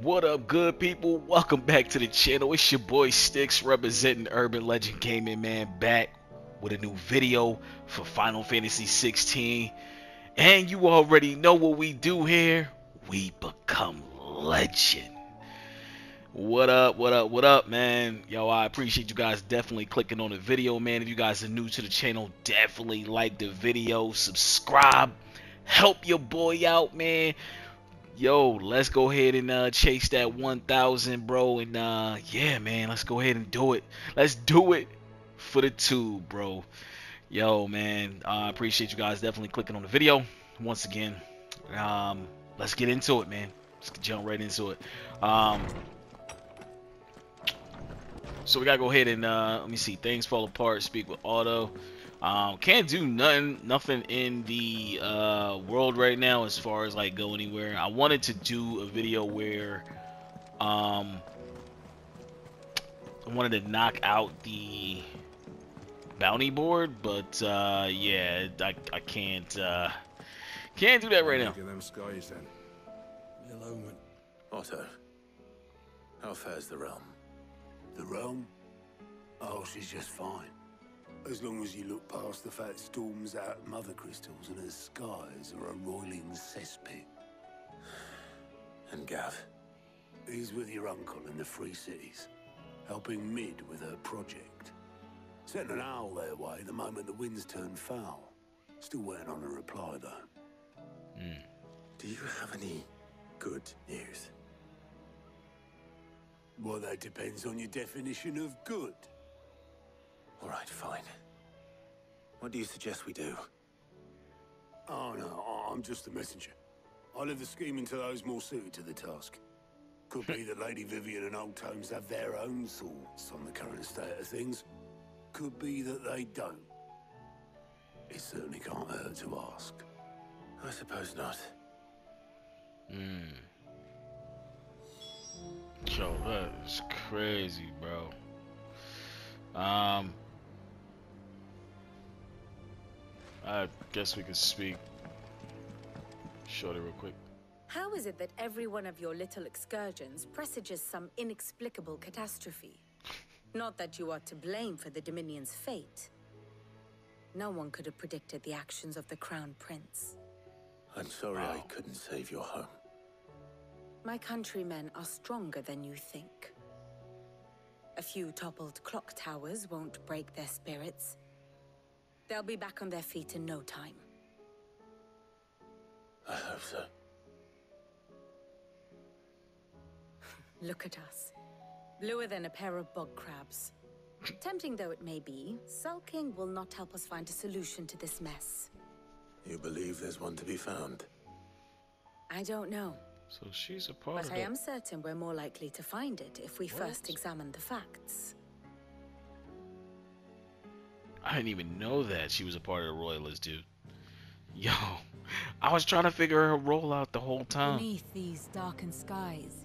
What up, good people? Welcome back to the channel. It's your boy Sticks representing Urban Legend Gaming, man, back with a new video for Final Fantasy 16. And you already know what we do here. We become legend. What up, what up, what up, man? Yo, I appreciate you guys definitely clicking on the video, man. If you guys are new to the channel, definitely like the video, subscribe, help your boy out, man. Yo, let's go ahead and chase that 1,000, bro. And yeah, man, let's go ahead and do it. Let's do it for the tube, bro. Yo, man, I appreciate you guys definitely clicking on the video once again. Let's get into it, man. Let's jump right into it. So we gotta go ahead and let me see. Things fall apart. Speak with auto. Can't do nothing in the world right now as far as like go anywhere. I wanted to do a video where I wanted to knock out the bounty board, but yeah, I can't do that right now. Them skies then. Hello, Otto. How fares the realm? The realm? Oh, she's just fine. As long as you look past the fat storms out at Mothercrystals and her skies are a roiling cesspit. And Gav? He's with your uncle in the Free Cities, helping Mid with her project. Sent an owl their way the moment the winds turned foul. Still waiting on a reply, though. Do you have any good news? Well, that depends on your definition of good. All right, fine. What do you suggest we do? Oh, no, I'm just a messenger. I leave the scheming to those more suited to the task. Could be that Lady Vivian and Old Tomes have their own thoughts on the current state of things. Could be that they don't. It certainly can't hurt to ask. I suppose not. Yo, that is crazy, bro. I guess we could speak shortly real quick. How is it that every one of your little excursions presages some inexplicable catastrophe? Not that you are to blame for the Dominion's fate. No one could have predicted the actions of the Crown Prince. I'm sorry I couldn't save your home. My countrymen are stronger than you think. A few toppled clock towers won't break their spirits. They'll be back on their feet in no time. I hope so. Look at us. Bluer than a pair of bog crabs. Tempting though it may be, sulking will not help us find a solution to this mess. You believe there's one to be found? I don't know. So she's a part of it. But I am certain we're more likely to find it if we first examine the facts. I didn't even know that she was a part of the Royalists, dude. Yo, I was trying to figure her role out the whole time. Beneath these darkened skies,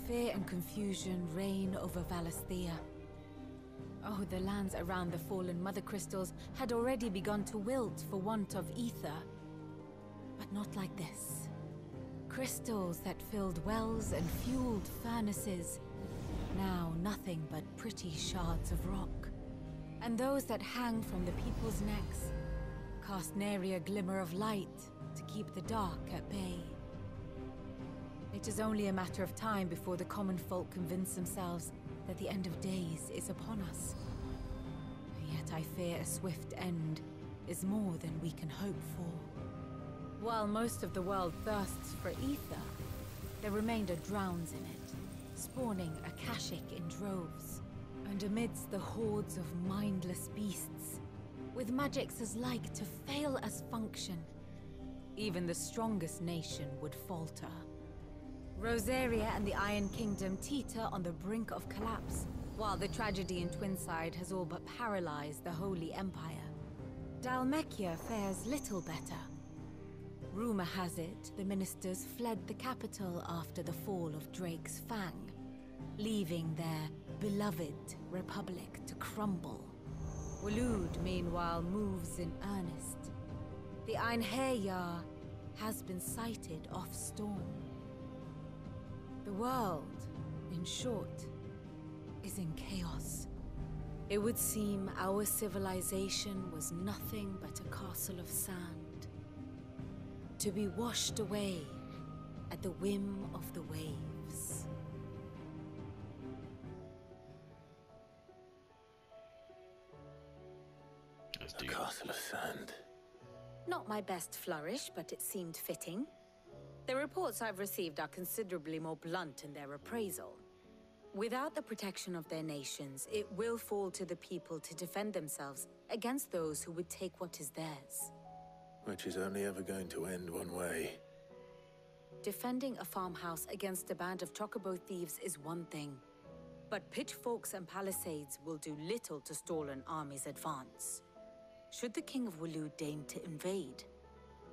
fear and confusion reign over Valisthea. Oh, the lands around the fallen Mothercrystals had already begun to wilt for want of aether. But not like this. Crystals that filled wells and fueled furnaces. Now nothing but pretty shards of rock. And those that hang from the people's necks cast nary a glimmer of light to keep the dark at bay. It is only a matter of time before the common folk convince themselves that the end of days is upon us. Yet I fear a swift end is more than we can hope for. While most of the world thirsts for aether, the remainder drowns in it, spawning Akashic in droves. And amidst the hordes of mindless beasts, with magicks as like to fail as function, even the strongest nation would falter. Rosaria and the Iron Kingdom teeter on the brink of collapse, while the tragedy in Twinside has all but paralyzed the Holy Empire. Dalmekia fares little better. Rumor has it the ministers fled the capital after the fall of Drake's Fang, leaving their beloved republic to crumble. Waloed, meanwhile, moves in earnest. The Einherjar has been sighted off storm. The world, in short, is in chaos. It would seem our civilization was nothing but a castle of sand, to be washed away at the whim of the waves. A castle of sand. Not my best flourish, but it seemed fitting. The reports I've received are considerably more blunt in their appraisal. Without the protection of their nations, it will fall to the people to defend themselves against those who would take what is theirs. Which is only ever going to end one way. Defending a farmhouse against a band of chocobo thieves is one thing, but pitchforks and palisades will do little to stall an army's advance. Should the King of Waloed deign to invade,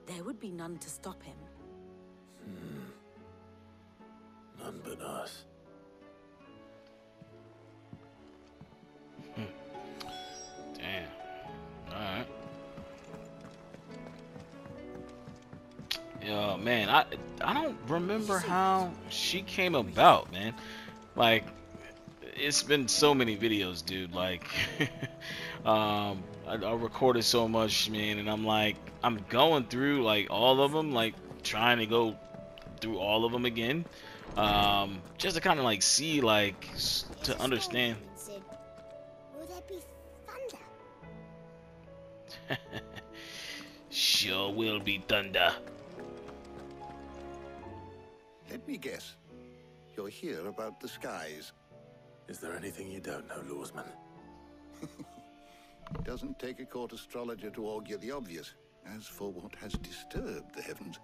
there would be none to stop him. None but us. Damn. Alright. Yeah, man, I don't remember how she came about, man. Like, it's been so many videos, dude. Like, I recorded so much, man, and I'm going through like all of them, like trying to go through all of them again, just to kind of like see, like, to understand. Will there be thunder? Sure will be thunder. Let me guess. You're here about the skies. Is there anything you don't know, Lawsman? It doesn't take a court astrologer to augur the obvious. As for what has disturbed the heavens,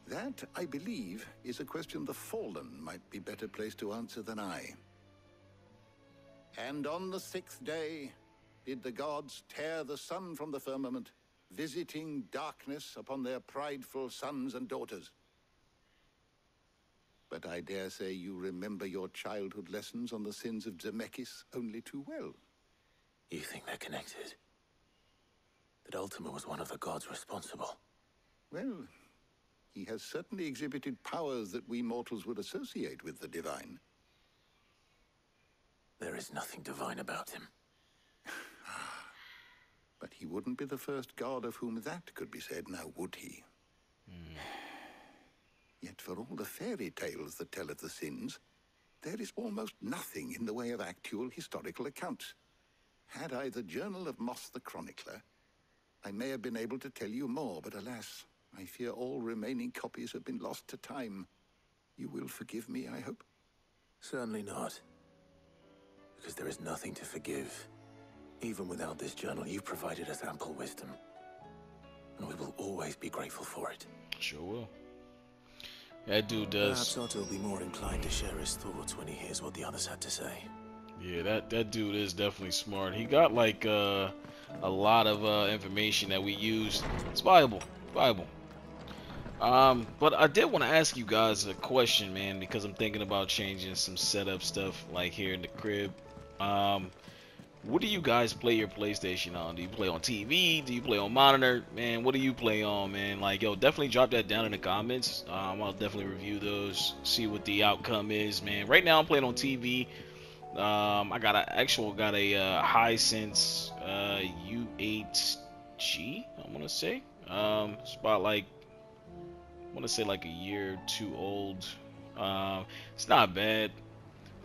that, I believe, is a question the Fallen might be better placed to answer than I. And on the 6th day did the gods tear the sun from the firmament, visiting darkness upon their prideful sons and daughters. But I dare say you remember your childhood lessons on the sins of Zemeckis only too well. You think they're connected? That Ultima was one of the gods responsible? Well, he has certainly exhibited powers that we mortals would associate with the divine. There is nothing divine about him. But he wouldn't be the first god of whom that could be said, now would he? Yet for all the fairy tales that tell of the sins, there is almost nothing in the way of actual historical accounts. Had I the Journal of Moss the Chronicler, I may have been able to tell you more, but alas, I fear all remaining copies have been lost to time. You will forgive me, I hope? Certainly not. Because there is nothing to forgive. Even without this journal, you've provided us ample wisdom. And we will always be grateful for it. Sure will. That dude does. Perhaps Otto will be more inclined to share his thoughts when he hears what the others had to say. Yeah, that dude is definitely smart. He got like a lot of information that we use. It's valuable. But I did want to ask you guys a question, man, because I'm thinking about changing some setup stuff like here in the crib. What do you guys play your PlayStation on? Do you play on TV? Do you play on monitor? Man, what do you play on, man? Like, yo, definitely drop that down in the comments. I'll definitely review those, see what the outcome is, man. Right now I'm playing on TV. I got a Hisense U8G, I want to say. It's about like, I want to say like a year or two old. It's not bad.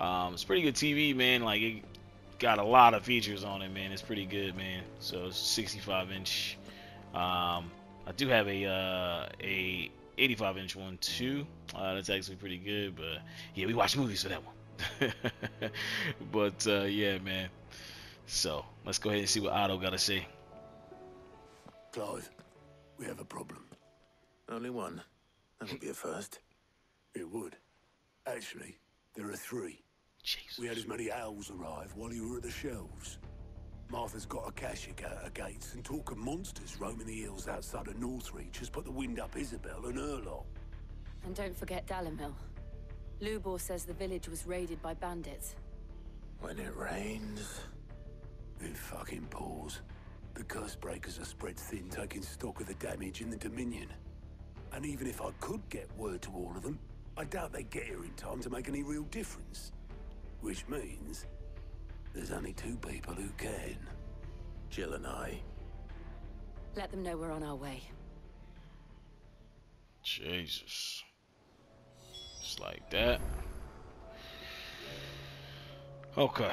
It's pretty good TV, man. Like, it got a lot of features on it, man. It's pretty good, man. So it's 65-inch. I do have a 85-inch one too. That's actually pretty good, but yeah, we watch movies for that one. But yeah, man. So let's go ahead and see what Otto got to say. Clive, we have a problem. Only one. That would be a first. It would. Actually, there are 3. Jesus. We had as many owls arrive while you were at the shelves. Martha's got a Kashik at her gates, and talk of monsters roaming the hills outside of Northreach has put the wind up Isabel and her lot. And don't forget Dalimil. Lubor says the village was raided by bandits. When it rains... It fucking pours. The curse breakers are spread thin, taking stock of the damage in the Dominion. And even if I could get word to all of them, I doubt they get here in time to make any real difference. Which means there's only two people who can. Jill and I. Let them know we're on our way. Jesus. Just like that. Okay.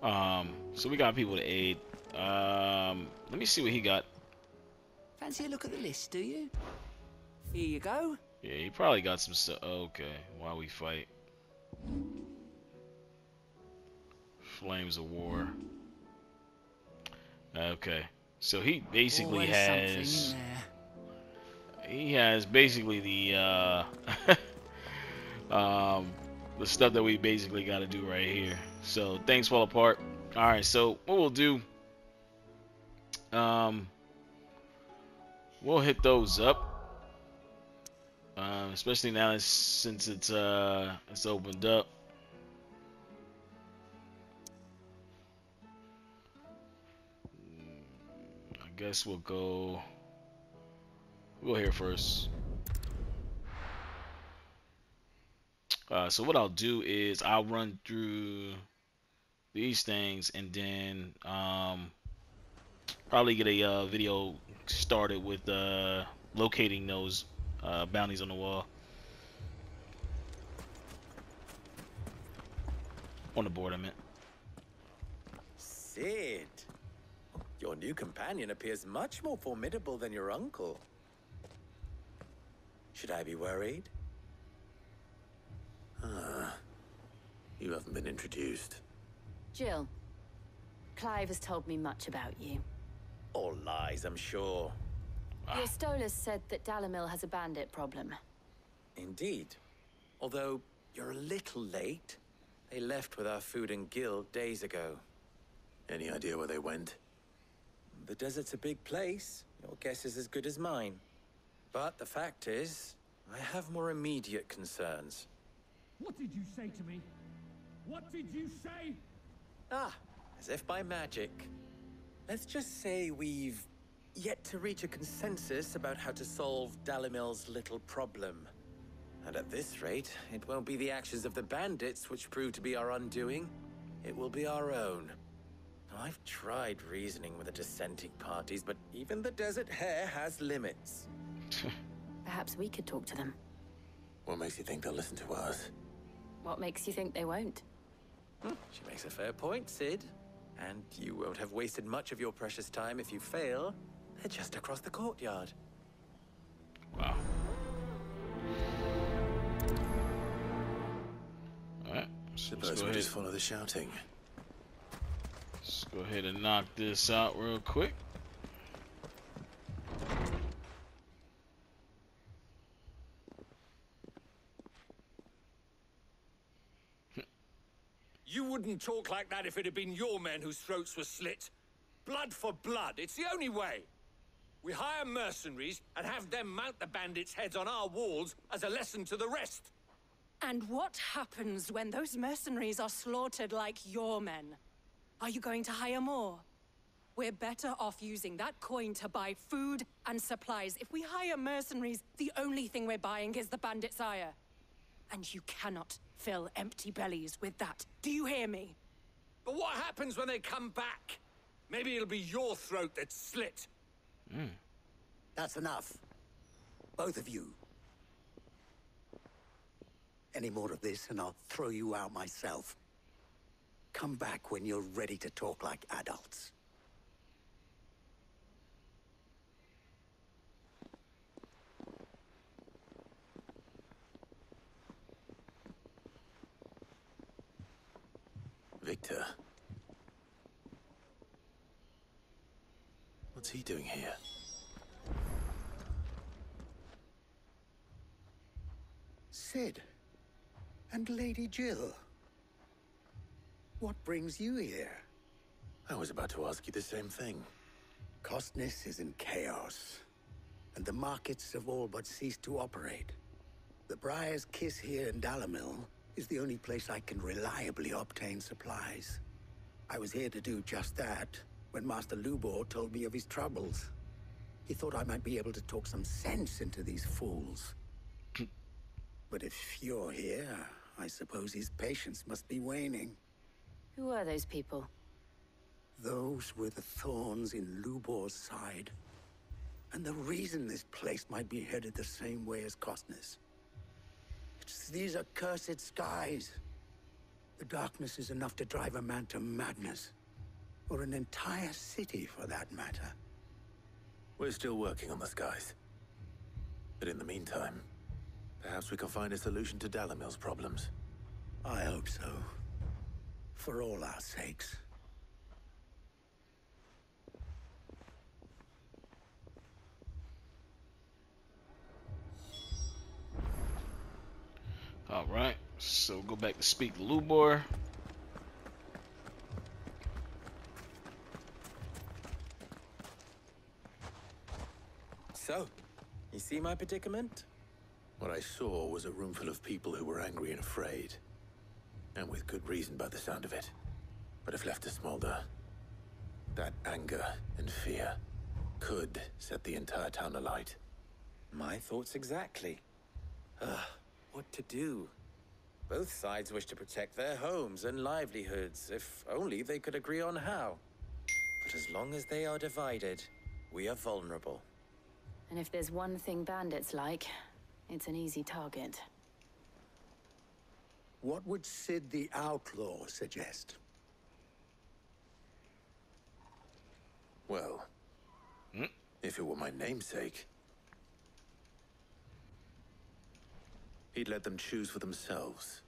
So we got people to aid. Let me see what he got. Fancy a look at the list, do you? Here you go. Yeah, he probably got some stuff. Okay, while we fight. Flames of War. Okay, so he basically Always has. something in there. He has basically the the stuff that we basically got to do right here. So things fall apart. All right, so what we'll do, we'll hit those up, especially now since it's opened up. I guess we'll go here first. So what I'll do is I'll run through these things and then probably get a video started with locating those bounties on the wall. On the board, I meant. Sid, your new companion appears much more formidable than your uncle. Should I be worried? You haven't been introduced. Jill, Clive has told me much about you. All lies, I'm sure. Your Stolas said that Dalamil has a bandit problem. Indeed. Although you're a little late. They left with our food and guild days ago. Any idea where they went? The desert's a big place. Your guess is as good as mine. But the fact is, I have more immediate concerns. What did you say to me? What did you say? Ah, as if by magic. Let's just say we've yet to reach a consensus about how to solve Dalamil's little problem. And at this rate, it won't be the actions of the bandits which prove to be our undoing. It will be our own. I've tried reasoning with the dissenting parties, but even the Desert Hare has limits. Perhaps we could talk to them. What makes you think they'll listen to us? What makes you think they won't? She makes a fair point, Sid. And you won't have wasted much of your precious time if you fail. They're just across the courtyard. Wow. Alright, so let's Suppose we just follow the shouting. Let's go ahead and knock this out real quick. You wouldn't talk like that if it had been your men whose throats were slit. Blood for blood, it's the only way. We hire mercenaries and have them mount the bandits' heads on our walls as a lesson to the rest. And what happens when those mercenaries are slaughtered like your men? Are you going to hire more? We're better off using that coin to buy food and supplies. If we hire mercenaries, the only thing we're buying is the bandit's ire. And you cannot fill empty bellies with that. Do you hear me? But what happens when they come back? Maybe it'll be your throat that's slit. That's enough. Both of you. Any more of this and I'll throw you out myself. Come back when you're ready to talk like adults. Victor. What's he doing here? Sid. And Lady Jill. What brings you here? I was about to ask you the same thing. Costness is in chaos, and the markets have all but ceased to operate. The Briar's Kiss here in Dalamil is the only place I can reliably obtain supplies. I was here to do just that when Master Lubor told me of his troubles. He thought I might be able to talk some sense into these fools. But if you're here, I suppose his patience must be waning. Who are those people? Those were the thorns in Lubor's side. And the reason this place might be headed the same way as Costner's. It's these accursed skies. The darkness is enough to drive a man to madness. Or an entire city, for that matter. We're still working on the skies. But in the meantime, perhaps we can find a solution to Dalimil's problems. I hope so. For all our sakes. Alright, so go back to speak to Lubor. So, you see my predicament? What I saw was a room full of people who were angry and afraid. And with good reason by the sound of it. But if left to smolder, that anger and fear could set the entire town alight. My thoughts exactly. What to do? Both sides wish to protect their homes and livelihoods, if only they could agree on how. But as long as they are divided, we are vulnerable. And if there's one thing bandits like, it's an easy target. What would Sid the Outlaw suggest? Well, if it were my namesake, he'd let them choose for themselves,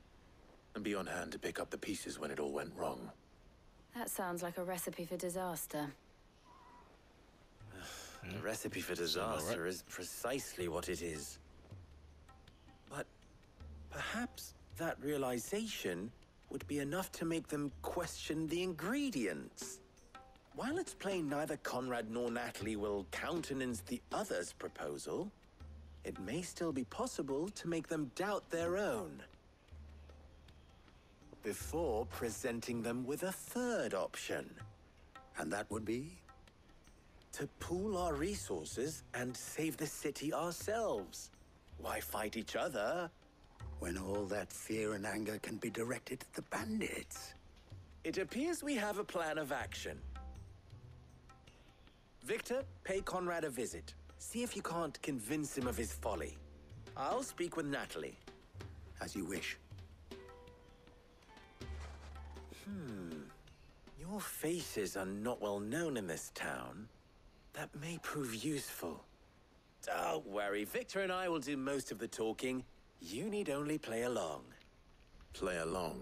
and be on hand to pick up the pieces when it all went wrong. That sounds like a recipe for disaster. The recipe for disaster is precisely what it is. But perhaps that realization would be enough to make them question the ingredients. While it's plain neither Conrad nor Natalie will countenance the other's proposal, it may still be possible to make them doubt their own. Before presenting them with a third option. And that would be? To pool our resources and save the city ourselves. Why fight each other? When all that fear and anger can be directed at the bandits. It appears we have a plan of action. Victor, pay Conrad a visit. See if you can't convince him of his folly. I'll speak with Natalie. As you wish. Your faces are not well known in this town. That may prove useful. Don't worry, Victor and I will do most of the talking. You need only play along. Play along?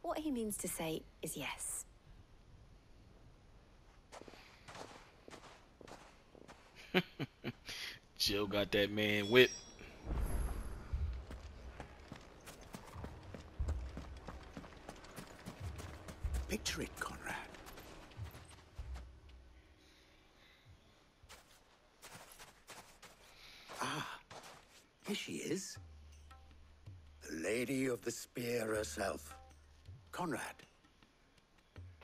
What he means to say is yes. Jill got that man whipped. Picture it, Conrad. Ah, here she is. The Lady of the Spear herself. Conrad,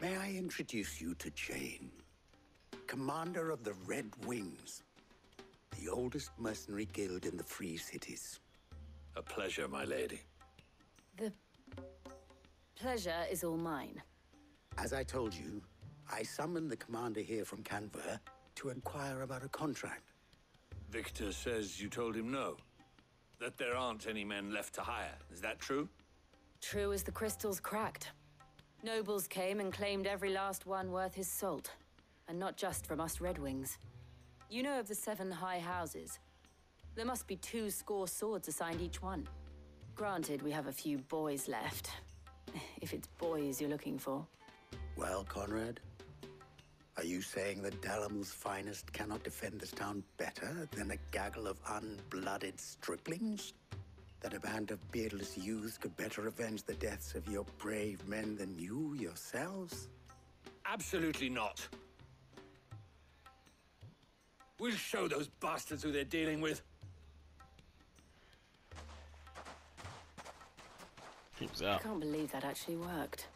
may I introduce you to Jane, commander of the Red Wings, the oldest mercenary guild in the Free Cities. A pleasure, my lady. The pleasure is all mine. As I told you, I summoned the commander here from Canver to inquire about a contract. Victor says you told him no. That there aren't any men left to hire. Is that true? True as the crystals cracked. Nobles came and claimed every last one worth his salt. And not just from us Red Wings. You know of the 7 high houses. There must be 2 swords assigned each one. Granted, we have a few boys left. If it's boys you're looking for. Well, Conrad, are you saying that Dalimil's finest cannot defend this town better than a gaggle of unblooded striplings? That a band of beardless youths could better avenge the deaths of your brave men than you yourselves? Absolutely not. We'll show those bastards who they're dealing with. He was I out. can't believe that actually worked.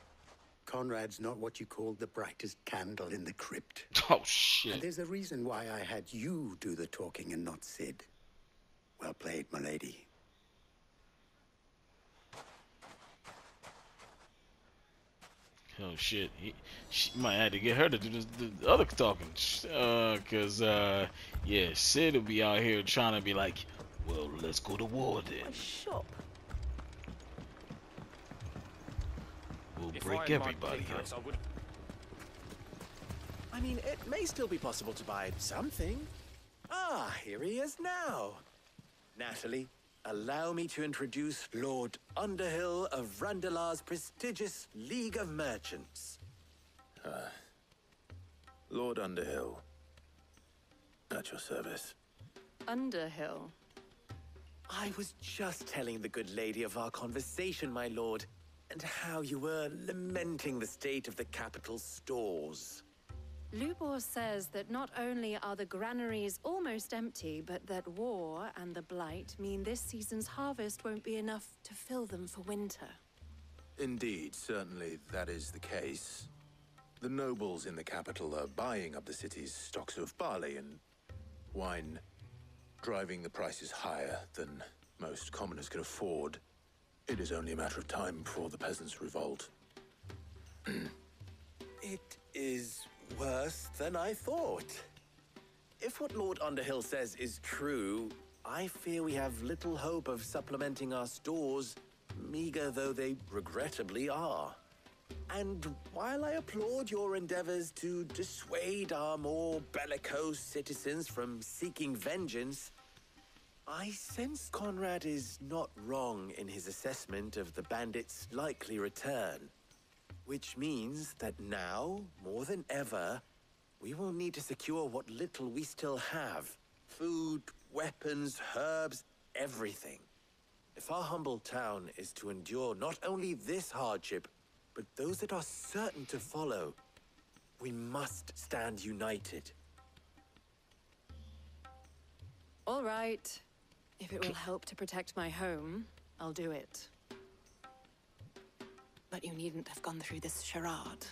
Conrad's not what you call the brightest candle in the crypt. Oh, shit. And there's a reason why I had you do the talking and not Sid. Well played, my lady. Oh shit, she might have to get her to do the other talking. Cause yeah, Sid will be out here trying to be like, well, let's go to war then. My shop. We'll break everybody up. I mean, it may still be possible to buy something. Ah, here he is now. Natalie, allow me to introduce Lord Underhill of Randalar's prestigious League of Merchants. Lord Underhill. At your service. Underhill? I was just telling the good lady of our conversation, my lord, and how you were lamenting the state of the capital's stores. Lubor says that not only are the granaries almost empty, but that war and the blight mean this season's harvest won't be enough to fill them for winter. Indeed, certainly that is the case. The nobles in the capital are buying up the city's stocks of barley and wine, driving the prices higher than most commoners can afford. It is only a matter of time before the peasants revolt. It is worse than I thought. If what Lord Underhill says is true, I fear we have little hope of supplementing our stores, meager though they regrettably are. And while I applaud your endeavors to dissuade our more bellicose citizens from seeking vengeance, I sense Conrad is not wrong in his assessment of the bandits' likely return. Which means that now, more than ever, we will need to secure what little we still have. Food, weapons, herbs, everything. If our humble town is to endure not only this hardship, but those that are certain to follow, we must stand united. All right. If it will help to protect my home, I'll do it. But you needn't have gone through this charade.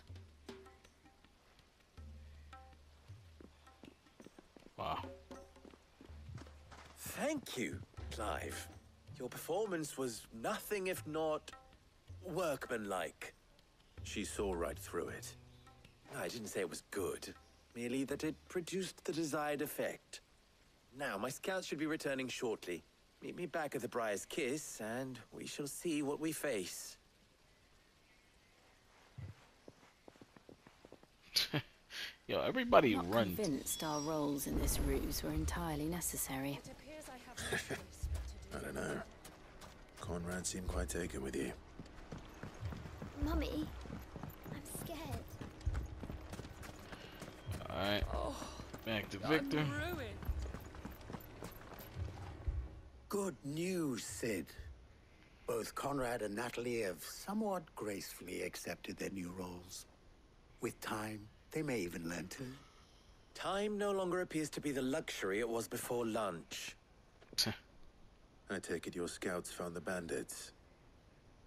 Wow. Thank you, Clive. Your performance was nothing if not workmanlike. She saw right through it. I didn't say it was good, merely that it produced the desired effect. Now, my scouts should be returning shortly. Meet me back at the Briar's Kiss, and we shall see what we face. Yo, everybody Not runs. Convinced our roles in this ruse were entirely necessary. I don't know. Conrad seemed quite taken with you. Mummy, I'm scared. Alright. Back to Victor. Good news, Sid. Both Conrad and Natalie have somewhat gracefully accepted their new roles. With time, they may even learn to. Time no longer appears to be the luxury it was before lunch. I take it your scouts found the bandits.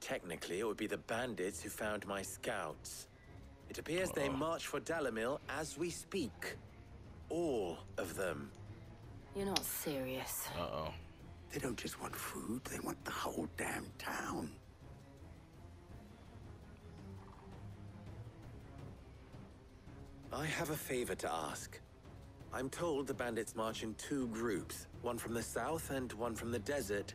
Technically, it would be the bandits who found my scouts. It appears they march for Dalamil as we speak. All of them. You're not serious. Uh-oh. They don't just want food, they want the whole damn town. I have a favor to ask. I'm told the bandits march in two groups, one from the south and one from the desert,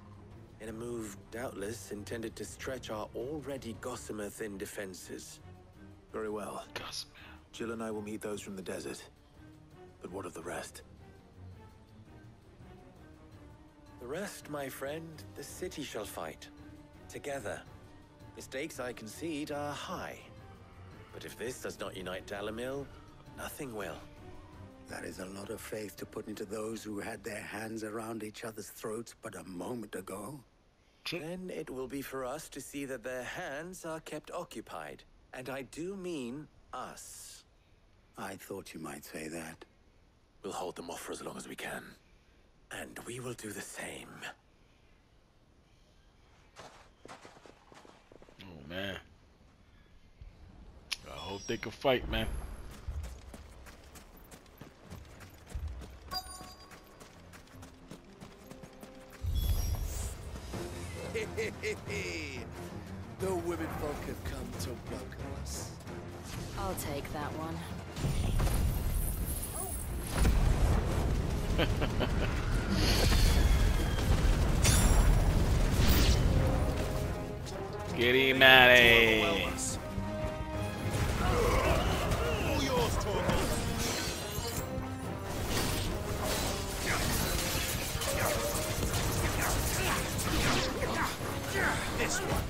in a move doubtless intended to stretch our already gossamer-thin defenses. Very well. Gossamer. Jill and I will meet those from the desert. But what of the rest? The rest, my friend, the city shall fight. Together. The stakes, I concede, are high. But if this does not unite Dalamil, nothing will. That is a lot of faith to put into those who had their hands around each other's throats but a moment ago. Then it will be for us to see that their hands are kept occupied. And I do mean us. I thought you might say that. We'll hold them off for as long as we can. And we will do the same. Oh, man. I hope they can fight, man. The women folk have come to welcome us. I'll take that one. Get him out of here. All yours, Torgal. This one.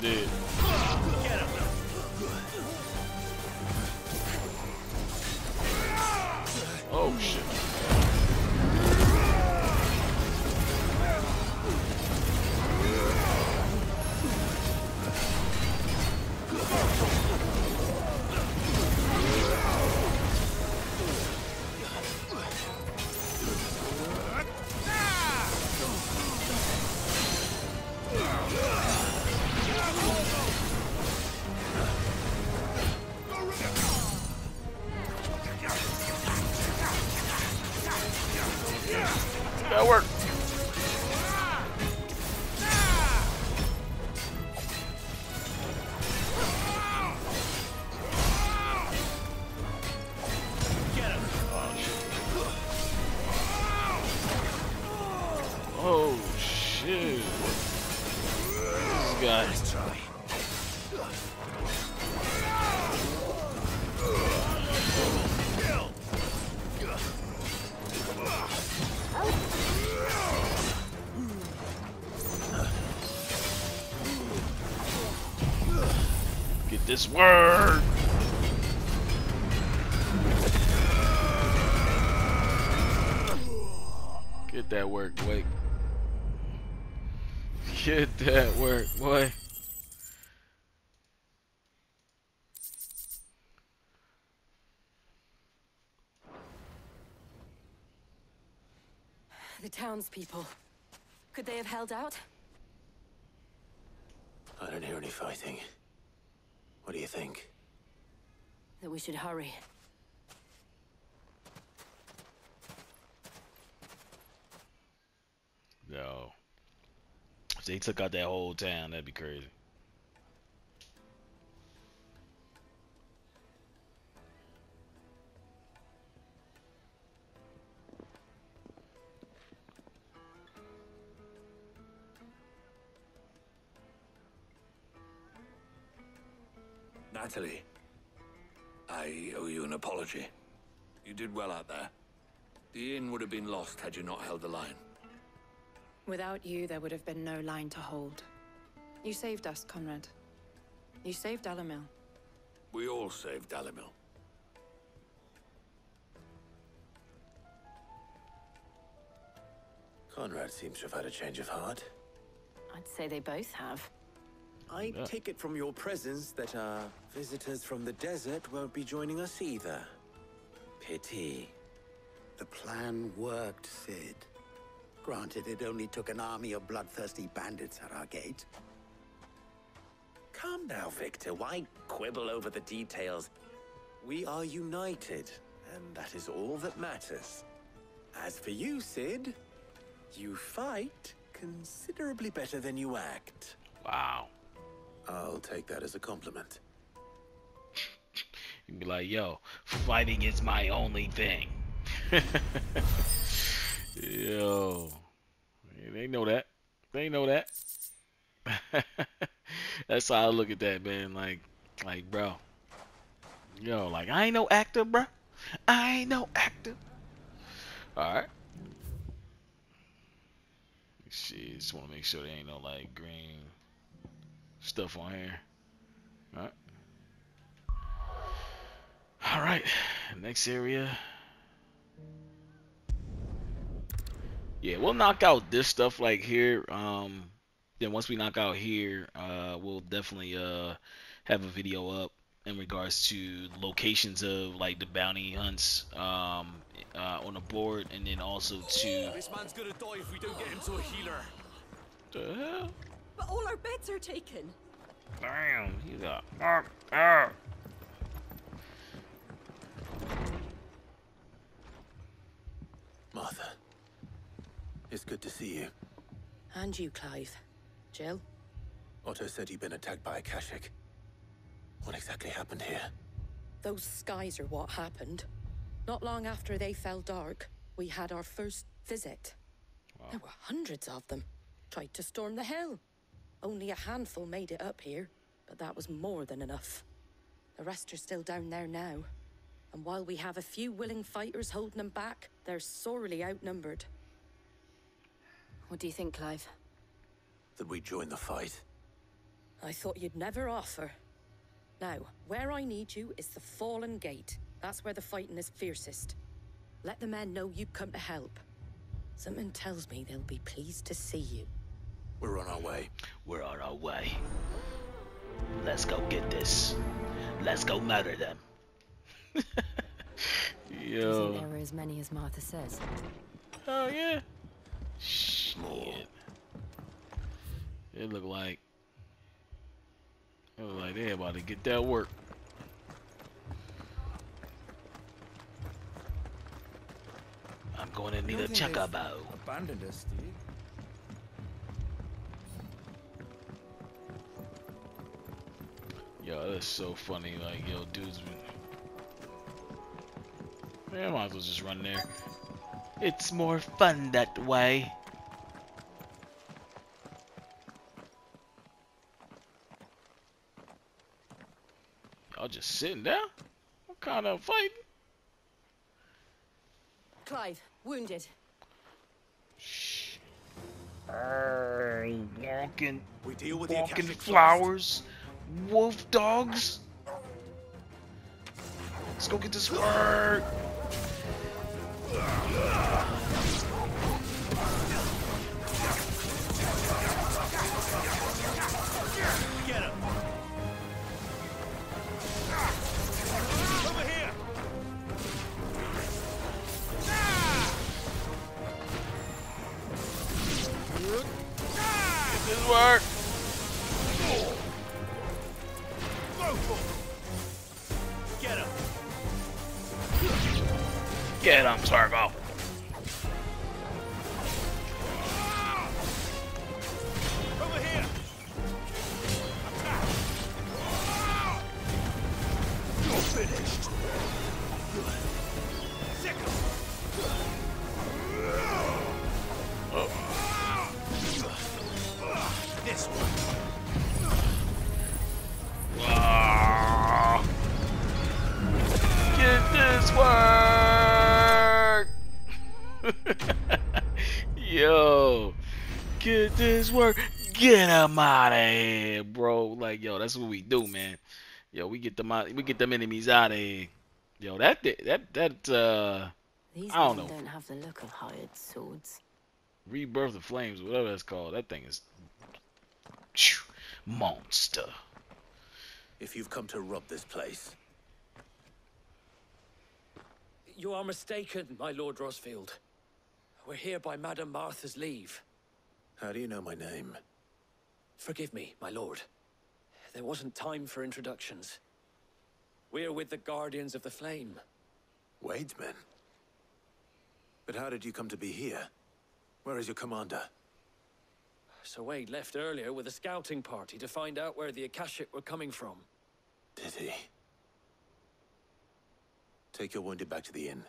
Dude. Oh shit. That worked. Oh shit. This guy. Let's try. Get this word. Get that work, boy. Get that work, boy. The townspeople. Could they have held out? I don't hear any fighting. What do you think? That we should hurry. No. If they took out that whole town, that'd be crazy. Natalie, I owe you an apology. You did well out there. The inn would have been lost had you not held the line. Without you, there would have been no line to hold. You saved us, Conrad. You saved Dalimil. We all saved Dalimil. Conrad seems to have had a change of heart. I'd say they both have. I take it from your presence that our visitors from the desert won't be joining us either. Pity. The plan worked, Sid. Granted, it only took an army of bloodthirsty bandits at our gate. Calm now, Victor. Why quibble over the details? We are united, and that is all that matters. As for you, Sid, you fight considerably better than you act. Wow. I'll take that as a compliment. You'd be like, yo, fighting is my only thing. Yo. They know that. They know that. That's how I look at that, man. Like, bro. Yo, like, I ain't no actor, bro. I ain't no actor. Alright. See, just want to make sure there ain't no, like, green stuff on here. Alright. Alright. Next area. Yeah, we'll knock out this stuff like here. Then once we knock out here, we'll definitely have a video up in regards to locations of like the bounty hunts on the board, and then also to. This man's gonna die if we don't get him to a healer. The hell? But all our beds are taken. Damn, he got. It's good to see you. And you, Clive. Jill? Otto said you'd been attacked by a Akashic. What exactly happened here? Those skies are what happened. Not long after they fell dark, we had our first visit. Wow. There were hundreds of them. Tried to storm the hill. Only a handful made it up here, but that was more than enough. The rest are still down there now. And while we have a few willing fighters holding them back, they're sorely outnumbered. What do you think, Clive? That we join the fight? I thought you'd never offer. Now, where I need you is the Fallen Gate. That's where the fighting is fiercest. Let the men know you've come to help. Something tells me they'll be pleased to see you. We're on our way. We're on our way. Let's go get this. Let's go murder them. Do you Yo. think there were as many as Martha says? Oh yeah. Shit. It looked like they about to get that work. I'm going to need a chocobo. Abandoned us, do you? Yo, that's so funny. Like, yo, dudes been. Man, I might as well just run there. It's more fun that way. Y'all just sitting down? What kind of fighting? Clive, wounded. Shh. Walking We deal with the walking Akashic flowers, wolf dogs. Let's go get this word. Get him! Over here! Get this work. Get him! Get him, Sargo. Over here! Attack! You're finished! Sick him! This one! Ah. Get this work. Yo, get this work. Get him out of here, bro. Like, yo, that's what we do, man. Yo, we get them out. We get them enemies out of here. Yo, These I don't know. don't have the look of hired swords. Rebirth of Flames, whatever that's called. That thing is monster. If you've come to rob this place, You are mistaken, my Lord Rosfield. We're here by Madame Martha's leave. how do you know my name? Forgive me, my lord. There wasn't time for introductions. We're with the Guardians of the Flame. Wade's men? But how did you come to be here? Where is your commander? Sir Wade left earlier with a scouting party to find out where the Akashic were coming from. Did he? Take your wounded back to the inn.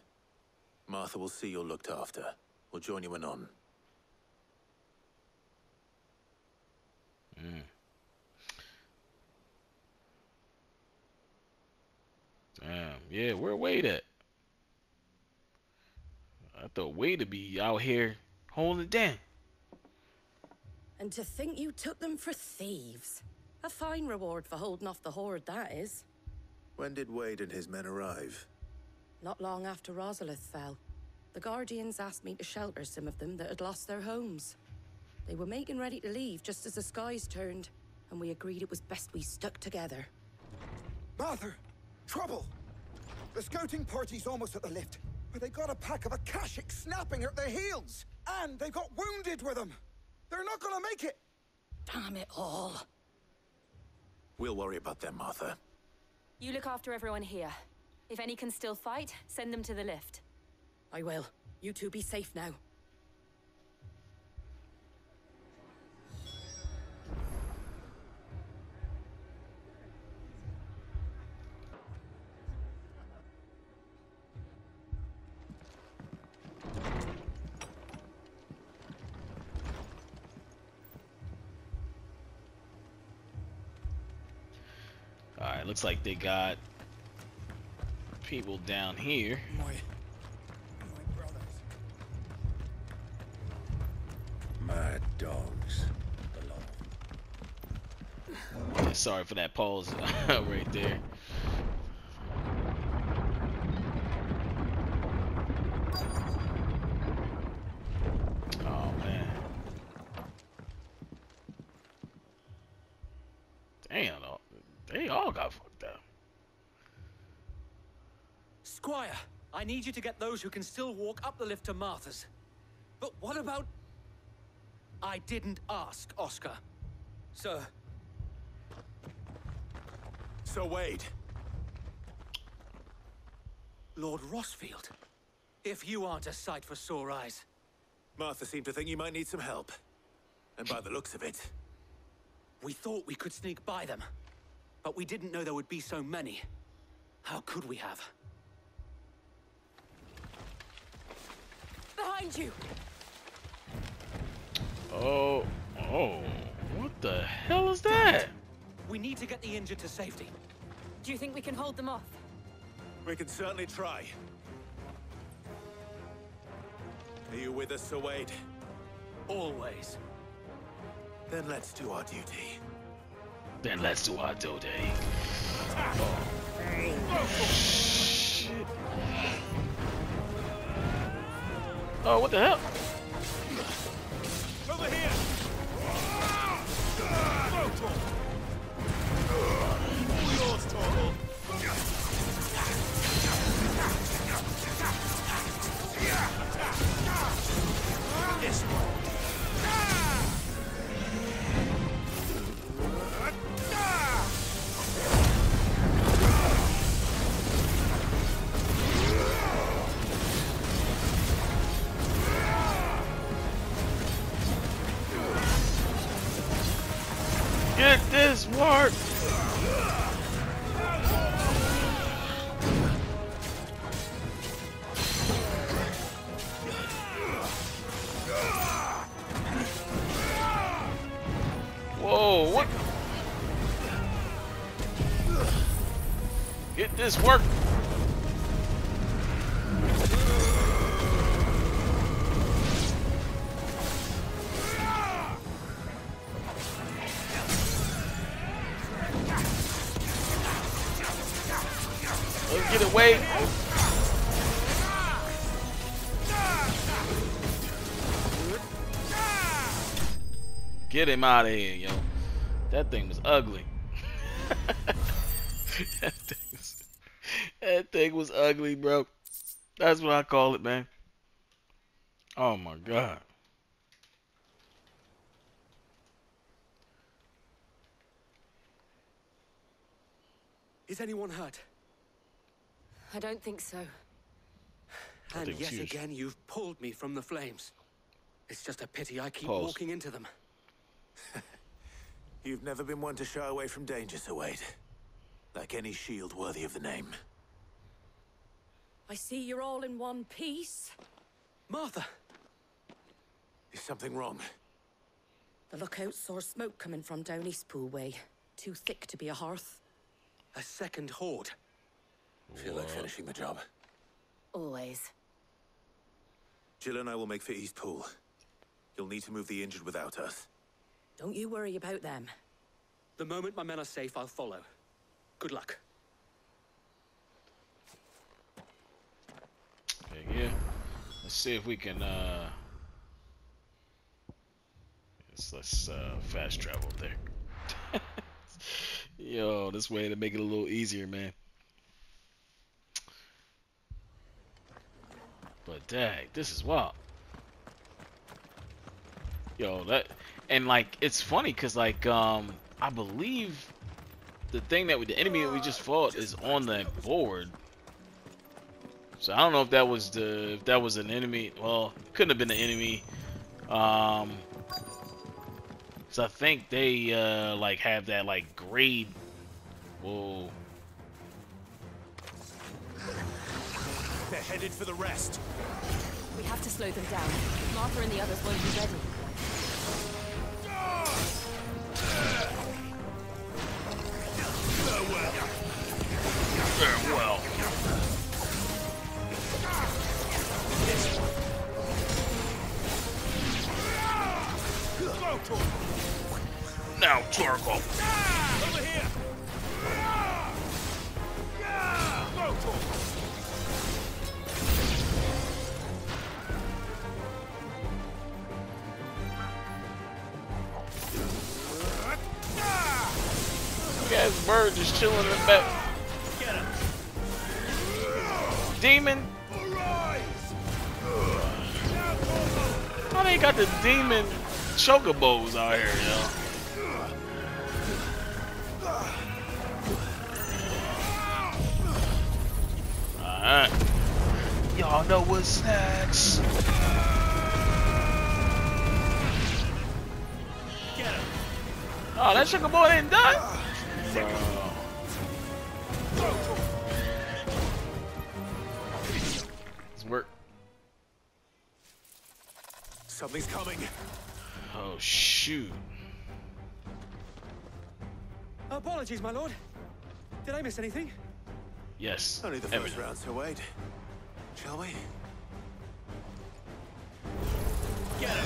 Martha will see you're looked after. We'll join you anon. Damn, yeah, where Wade at? I thought Wade would be out here holding it down. And to think you took them for thieves. A fine reward for holding off the horde, that is. When did Wade and his men arrive? Not long after Rosalith fell. The Guardians asked me to shelter some of them that had lost their homes. They were making ready to leave just as the skies turned, and we agreed it was best we stuck together. Martha! Trouble! The scouting party's almost at the lift, but they got a pack of Akashic snapping at their heels! And they got wounded with them! They're not gonna make it! Damn it all! We'll worry about them, Martha. You look after everyone here. If any can still fight, send them to the lift. I will. You two be safe now. Alright, looks like they got people down here. My brothers. Mad dogs. Yeah, sorry for that pause right there. Oh man. Damn, they all got fucked up. Squire, I need you to get those who can still walk up the lift to Martha's. But what about... I didn't ask, Oscar. Sir. Sir Wade. Lord Rossfield. If you aren't a sight for sore eyes. Martha seemed to think you might need some help. And by the looks of it... We thought we could sneak by them. But we didn't know there would be so many. How could we have? Behind you! Oh, what the hell is that? We need to get the injured to safety. Do you think we can hold them off? We can certainly try. Are you with us, Sir Wade? Always. Then let's do our duty. Then let's do our duty. Oh, what the hell? Over here! Yours, Torgal. Yes. Get this work! Whoa, what? Get this work! Let's get away. Get him out of here, yo. That thing was ugly. that thing was ugly, bro. That's what I call it, man. Oh my god. Is anyone hurt? I don't think so. And yet again, you've pulled me from the flames. It's just a pity I keep walking into them. You've never been one to shy away from danger, Sir Wade. Like any shield worthy of the name. I see you're all in one piece. Martha! Is something wrong? The lookout saw smoke coming from down Eastpool way. Too thick to be a hearth. A second horde. Feel like finishing the job. Always. Jill and I will make for Eastpool. You'll need to move the injured without us. Don't you worry about them. The moment my men are safe, I'll follow. Good luck. Yeah. Let's see if we can let's fast travel there. Yo, this way to make it a little easier, man. But dang, this is wild. Yo, that, and like it's funny cause like I believe the thing that the enemy that we just fought is on the board. So I don't know if that was an enemy. Well, it couldn't have been an enemy. So I think they like have that like grade. Whoa. They're headed for the rest. We have to slow them down. Martha and the others won't be ready. Farewell. Now, Torgal. Over here! Go, Torgal! Gas bird just chilling in the back. Get him! Demon. How they got the demon chocobos out here, yo? Alright. Y'all know what's next. Get him! Oh, that chocobo ain't done? Bro. Let's work. Something's coming. Oh, shoot. Apologies, my lord. Did I miss anything? Yes. Only the first round, so wait. Shall we? Get him!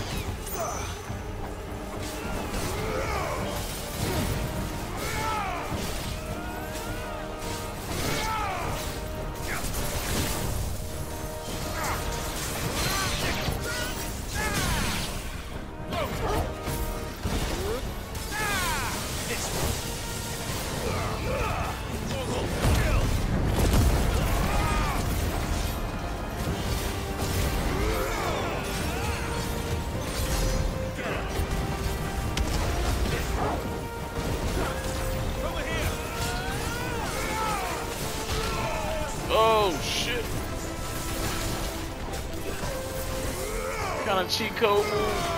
Oh, shit. What kind of cheat code move?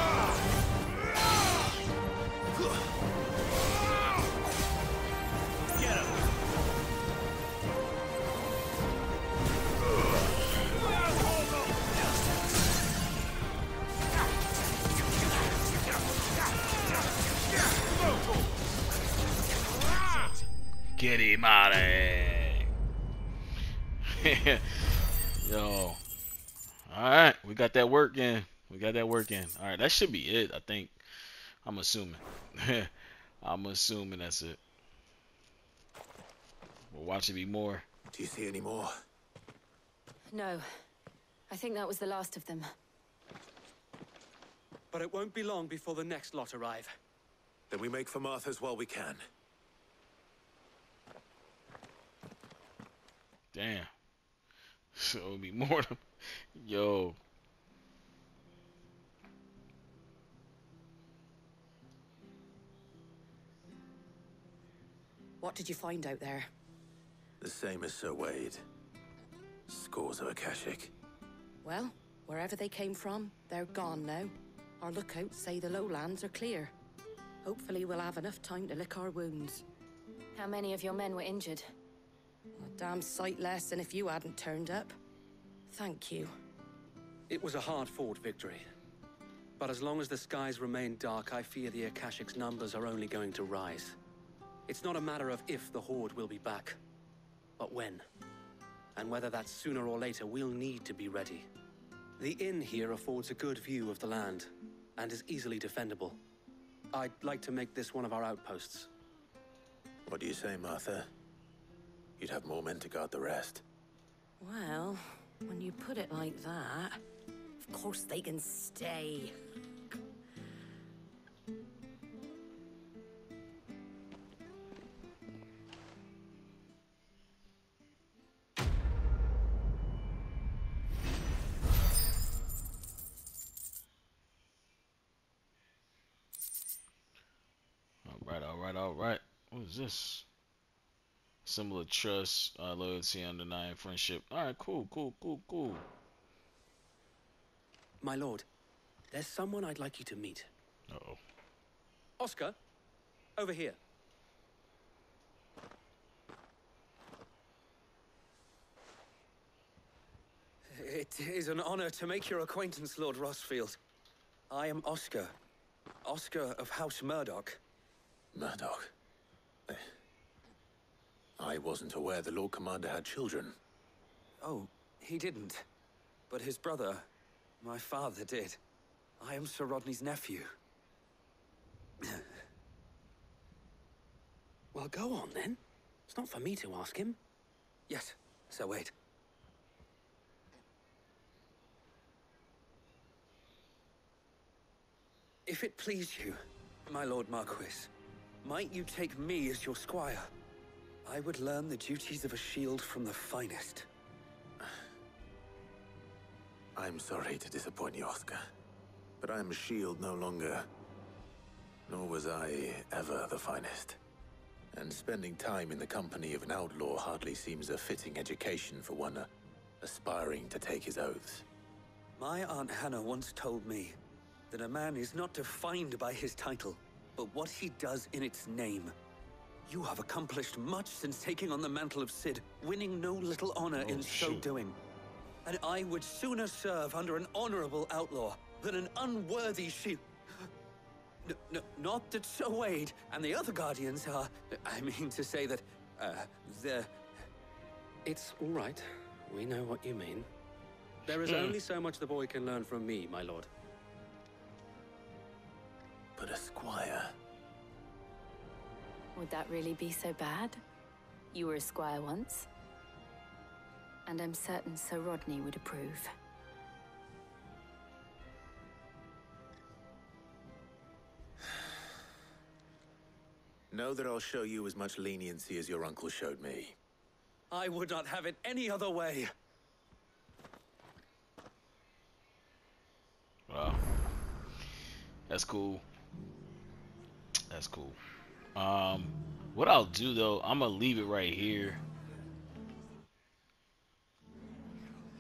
Get him out of here. Yo. Alright, we got that work in. We got that work in. Alright, that should be it, I think. I'm assuming. I'm assuming that's it. We'll watch it be more. Do you see any more? No. I think that was the last of them. But it won't be long before the next lot arrive. Then we make for Martha's while we can. Damn. So it'll be more than... Yo. What did you find out there? The same as Sir Wade. Scores of Akashic. Well, wherever they came from, they're gone now. Our lookouts say the lowlands are clear. Hopefully we'll have enough time to lick our wounds. How many of your men were injured? A damn sight less than if you hadn't turned up. Thank you. It was a hard-fought victory. But as long as the skies remain dark, I fear the Akashic's numbers are only going to rise. It's not a matter of if the Horde will be back, but when. And whether that's sooner or later, we'll need to be ready. The inn here affords a good view of the land, and is easily defendable. I'd like to make this one of our outposts. What do you say, Martha? You'd have more men to guard the rest. Well, when you put it like that, of course they can stay. Alright. What is this? Symbol of trust, loyalty, undenying friendship. Alright, cool. My lord, there's someone I'd like you to meet. Uh-oh. Oscar, over here. It is an honor to make your acquaintance, Lord Rossfield. I am Oscar. Oscar of House Murdoch. Murdoch? I wasn't aware the Lord Commander had children. Oh, he didn't. But his brother, my father, did. I am Sir Rodney's nephew. Well, go on then. It's not for me to ask him. Yes, so wait. If it please you, my Lord Marquis, might you take me as your squire? I would learn the duties of a shield from the finest. I'm sorry to disappoint you, Oscar, but I'm a shield no longer. Nor was I ever the finest. And spending time in the company of an outlaw hardly seems a fitting education for one aspiring to take his oaths. My Aunt Hannah once told me that a man is not defined by his title, but what he does in its name. You have accomplished much since taking on the mantle of Cid, winning no little honor in so doing. And I would sooner serve under an honorable outlaw than an unworthy shield. Not that Sir Wade and the other guardians are... I mean to say that, they're... It's all right. We know what you mean. There is only so much the boy can learn from me, my lord. But a squire... Would that really be so bad? You were a squire once. And I'm certain Sir Rodney would approve. Know that I'll show you as much leniency as your uncle showed me. I would not have it any other way. Wow. That's cool. That's cool. What I'll do though, I'm gonna leave it right here.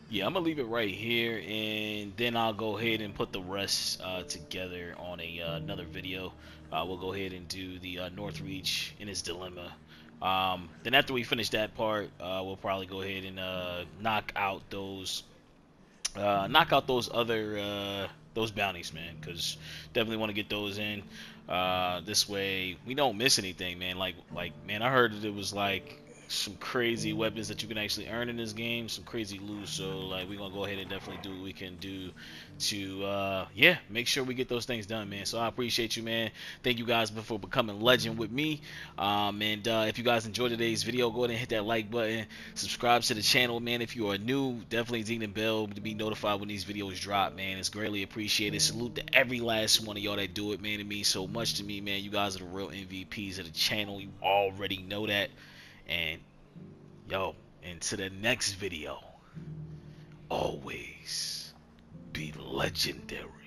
Yeah, I'm gonna leave it right here, and then I'll go ahead and put the rest together on another video. We'll go ahead and do the Northreach and his dilemma. Then after we finish that part, we'll probably go ahead and knock out those other those bounties, man, because definitely want to get those in. This way we don't miss anything, man. Like man, I heard that it was like some crazy weapons that you can actually earn in this game, some crazy loot. So like we're gonna go ahead and definitely do what we can do to yeah, make sure we get those things done, man. So I appreciate you, man. Thank you guys for becoming legend with me. And if you guys enjoyed today's video, go ahead and hit that like button, subscribe to the channel, man. If you are new, definitely ding the bell to be notified when these videos drop, man. It's greatly appreciated. Salute to every last one of y'all that do it, man. It means so much to me, man. You guys are the real MVPs of the channel. You already know that. And yo, into the next video, always be legendary.